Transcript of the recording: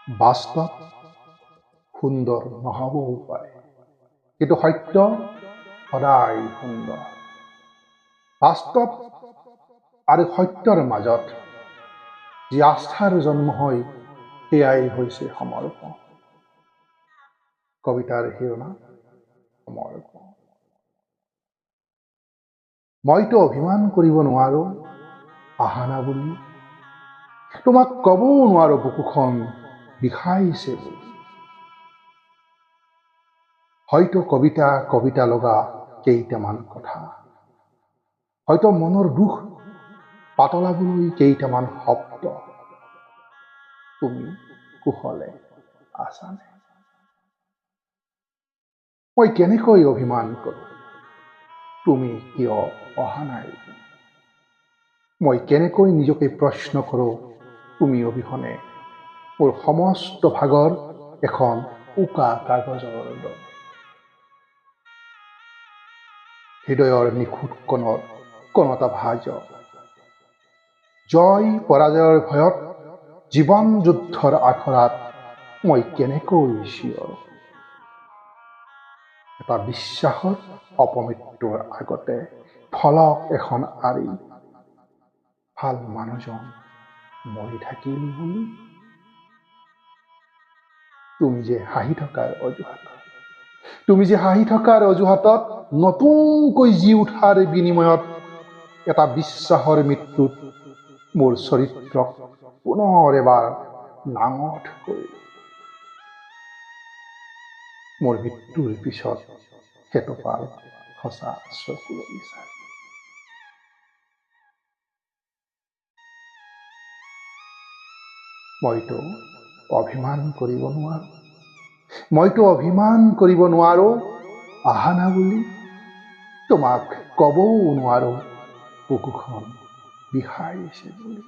বাস্তৱ সুন্দৰ নহ'বও পাৰে, কিন্তু সত্য সদায় সুন্দৰ। বাস্তৱ আৰু সত্যৰ মাজত যি আস্থাৰ জন্ম হয়, সেয়াই হৈছে সমৰ্পণ। কবিতাৰ শিৰোনাম সমৰ্পণ। মইতো অভিমান কৰিব নোৱাৰো আহানা বুলি, তোমাক ক'বও নোৱাৰো বুকুখন বিষাইছে বুলি। হয়তো কবিতা কবিতা লগা কেইটামান কথা, হয়তো মনৰ দুখ পাতলাবলৈ কেইটামান শব্দ। তুমি কুশলে আছানে? মই কেনেকৈ অভিমান কৰোঁ, তুমি কিয় অহা নাই? মই কেনেকৈ নিজকে প্ৰশ্ন কৰোঁ, তুমি অবিহনে মোৰ সমস্ত ভাগৰ এখন উকা কাগজৰ দৰে। হৃদয়ৰ নিখুঁত কোণত কোণতা ভাজ, জয় পৰাজয়ৰ ভয়ত জীৱন যুদ্ধৰ আখৰাত মই কেনেকৈ চিঞৰো। এটা বিশ্বাসৰ অপমৃত্যুৰ আগতে ফলক এখন আঁৰি, ভাল মানুহজন মৰি থাকিল বুলি। তুমি যে হাঁহি থকাৰ অজুহাতত নতুনকৈ জি উঠাৰ বিনিময়ত এটা বিশ্বাসৰ মৃত্যুত মোৰ চৰিত্ৰক পুনৰ এবাৰ নাঙঠ কৰি, মোৰ মৃত্যুৰ পিছত সেটোপাল সঁচা চকুৰ বিচাৰি। মইতো অভিমান কৰিব নোৱাৰো আহানা বুলি, তোমাক ক'বও নোৱাৰো বুকুখন বিষাইছে বুলি।